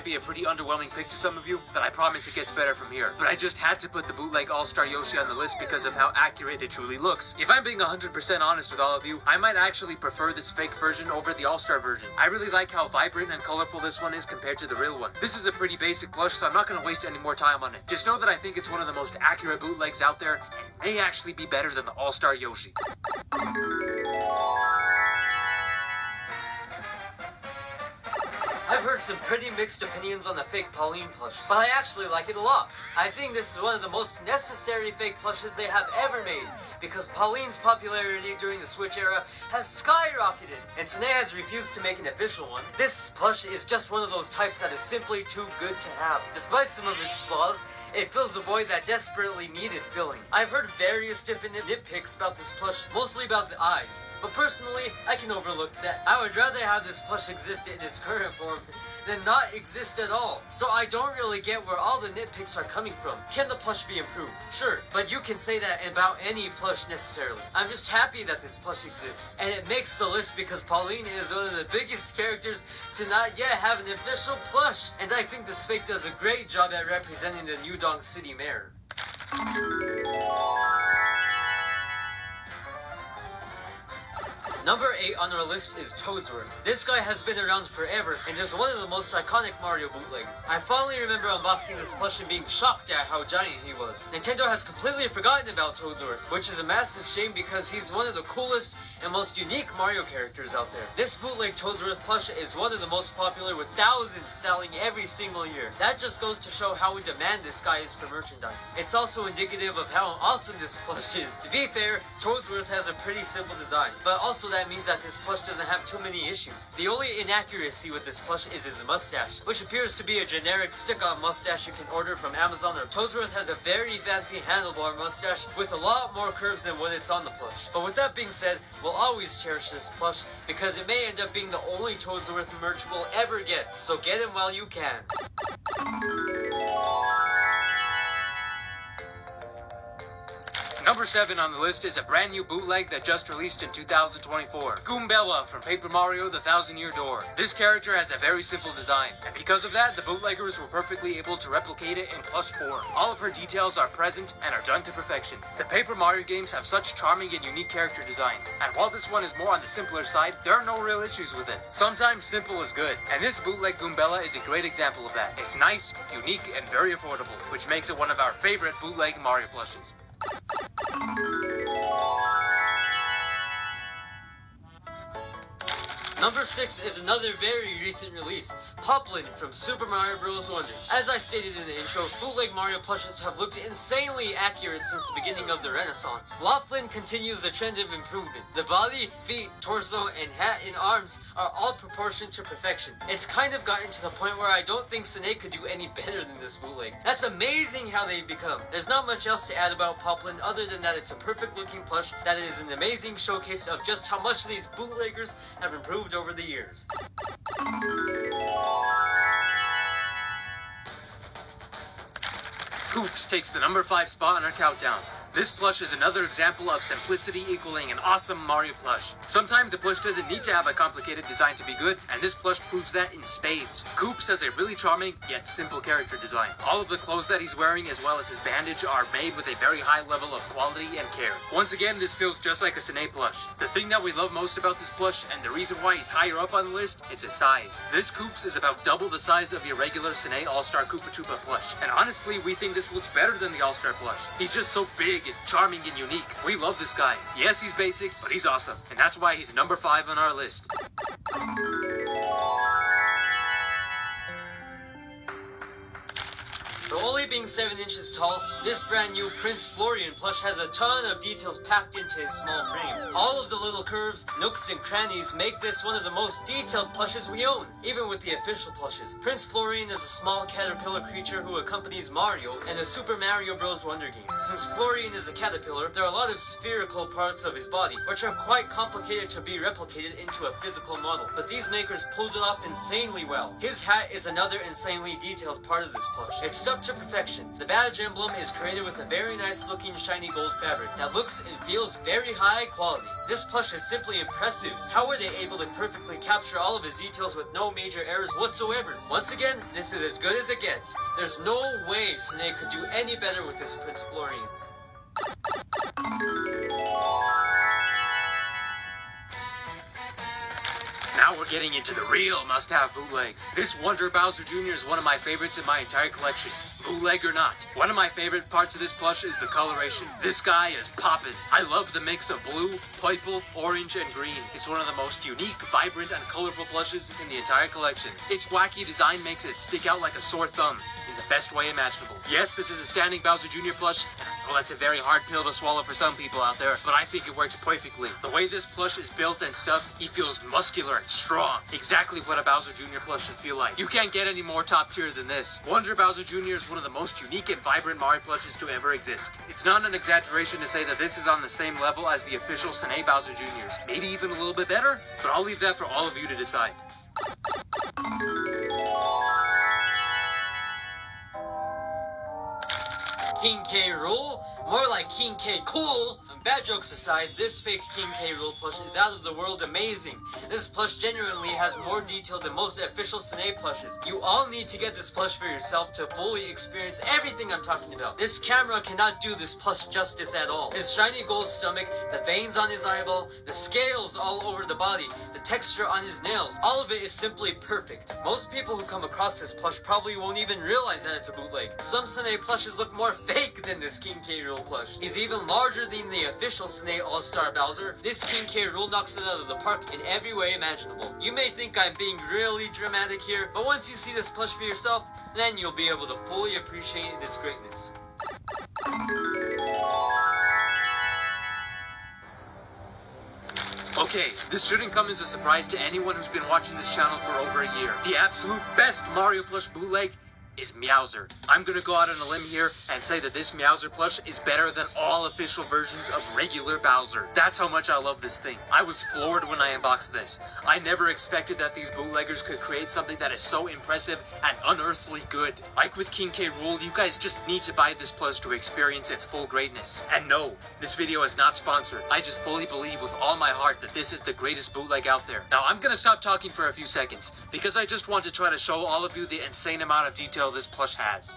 might be a pretty underwhelming pick to some of you, but I promise it gets better from here. But I just had to put the bootleg All-Star Yoshi on the list because of how accurate it truly looks. If I'm being 100% honest with all of you, I might actually prefer this fake version over the All-Star version. I really like how vibrant and colorful this one is compared to the real one. This is a pretty basic plush, so I'm not going to waste any more time on it. Just know that I think it's one of the most accurate bootlegs out there, and may actually be better than the All-Star Yoshi. I've heard some pretty mixed opinions on the fake Pauline plush, but I actually like it a lot. I think this is one of the most necessary fake plushes they have ever made, because Pauline's popularity during the Switch era has skyrocketed, and Sine has refused to make an official one. This plush is just one of those types that is simply too good to have. Despite some of its flaws, it fills a void that desperately needed filling. I've heard various different nitpicks about this plush, mostly about the eyes, but personally, I can overlook that. I would rather have this plush exist in its current form than not exist at all. So I don't really get where all the nitpicks are coming from. Can the plush be improved? Sure, but you can say that about any plush necessarily. I'm just happy that this plush exists, and it makes the list because Pauline is one of the biggest characters to not yet have an official plush, and I think this fake does a great job at representing the New Donk City mayor. Number 8 on our list is Toadsworth. This guy has been around forever and is one of the most iconic Mario bootlegs. I fondly remember unboxing this plush and being shocked at how giant he was. Nintendo has completely forgotten about Toadsworth, which is a massive shame because he's one of the coolest and most unique Mario characters out there. This bootleg Toadsworth plush is one of the most popular, with thousands selling every single year. That just goes to show how in demand this guy is for merchandise. It's also indicative of how awesome this plush is. To be fair, Toadsworth has a pretty simple design, but also that means that this plush doesn't have too many issues. The only inaccuracy with this plush is his mustache, which appears to be a generic stick-on mustache you can order from Amazon. Or Toadsworth has a very fancy handlebar mustache with a lot more curves than when it's on the plush. But with that being said, we'll always cherish this plush because it may end up being the only Toadsworth merch we'll ever get, so get him while you can. Number 7 on the list is a brand new bootleg that just released in 2024. Goombella from Paper Mario: The Thousand Year Door. This character has a very simple design, and because of that, the bootleggers were perfectly able to replicate it in plush form. All of her details are present and are done to perfection. The Paper Mario games have such charming and unique character designs, and while this one is more on the simpler side, there are no real issues with it. Sometimes simple is good, and this bootleg Goombella is a great example of that. It's nice, unique, and very affordable, which makes it one of our favorite bootleg Mario plushes. Number 6 is another very recent release, Poplin from Super Mario Bros. Wonder. As I stated in the intro, bootleg Mario plushes have looked insanely accurate since the beginning of the Renaissance. Laughlin continues the trend of improvement. The body, feet, torso, and hat and arms are all proportioned to perfection. It's kind of gotten to the point where I don't think Sine could do any better than this bootleg. That's amazing how they've become. There's not much else to add about Poplin other than that it's a perfect looking plush that is an amazing showcase of just how much these bootleggers have improved over the years. Hoops takes the number 5 spot on our countdown. This plush is another example of simplicity equaling an awesome Mario plush. Sometimes a plush doesn't need to have a complicated design to be good, and this plush proves that in spades. Koops has a really charming, yet simple character design. All of the clothes that he's wearing, as well as his bandage, are made with a very high level of quality and care. Once again, this feels just like a Sine plush. The thing that we love most about this plush, and the reason why he's higher up on the list, is his size. This Koops is about double the size of your regular Sine All-Star Koopa Troopa plush, and honestly, we think this looks better than the All-Star plush. He's just so big and charming and unique. We love this guy. Yes, he's basic, but he's awesome, and that's why he's number 5 on our list. For only being 7 inches tall, this brand new Prince Florian plush has a ton of details packed into his small frame. All of the little curves, nooks, and crannies make this one of the most detailed plushes we own, even with the official plushes. Prince Florian is a small caterpillar creature who accompanies Mario in the Super Mario Bros. Wonder game. Since Florian is a caterpillar, there are a lot of spherical parts of his body, which are quite complicated to be replicated into a physical model, but these makers pulled it off insanely well. His hat is another insanely detailed part of this plush. It's stuck to perfection. The badge emblem is created with a very nice looking shiny gold fabric that looks and feels very high quality. This plush is simply impressive. How were they able to perfectly capture all of his details with no major errors whatsoever? Once again, this is as good as it gets. There's no way Snake could do any better with this Prince Florian's. Now we're getting into the real must-have bootlegs. This Wonder Bowser Jr. is one of my favorites in my entire collection. Bootleg or not. One of my favorite parts of this plush is the coloration. This guy is poppin'. I love the mix of blue, purple, orange, and green. It's one of the most unique, vibrant, and colorful plushes in the entire collection. Its wacky design makes it stick out like a sore thumb in the best way imaginable. Yes, this is a standing Bowser Jr. plush, and I know that's a very hard pill to swallow for some people out there, but I think it works perfectly. The way this plush is built and stuffed, he feels muscular and strong. Exactly what a Bowser Jr. plush should feel like. You can't get any more top tier than this. Wonder Bowser Jr. is one of the most unique and vibrant Mario plushes to ever exist. It's not an exaggeration to say that this is on the same level as the official Sine Bowser Jr.'s. Maybe even a little bit better, but I'll leave that for all of you to decide. King K. Rool? More like King K. Cool! Bad jokes aside, this fake King K. Rool plush is out of the world amazing. This plush genuinely has more detail than most official Sine plushes. You all need to get this plush for yourself to fully experience everything I'm talking about. This camera cannot do this plush justice at all. His shiny gold stomach, the veins on his eyeball, the scales all over the body, the texture on his nails, all of it is simply perfect. Most people who come across this plush probably won't even realize that it's a bootleg. Some Sine plushes look more fake than this King K. Rool plush. He's even larger than the official Sine All-Star Bowser. This King K. Rool knocks it out of the park in every way imaginable. You may think I'm being really dramatic here, but once you see this plush for yourself, then you'll be able to fully appreciate its greatness. Okay, this shouldn't come as a surprise to anyone who's been watching this channel for over a year. The absolute best Mario plush bootleg is Meowser. I'm gonna go out on a limb here and say that this Meowser plush is better than all official versions of regular Bowser. That's how much I love this thing. I was floored when I unboxed this. I never expected that these bootleggers could create something that is so impressive and unearthly good. Like with King K. Rool, you guys just need to buy this plush to experience its full greatness. And no, this video is not sponsored. I just fully believe with all my heart that this is the greatest bootleg out there. Now I'm gonna stop talking for a few seconds because I just want to try to show all of you the insane amount of detail this plush has.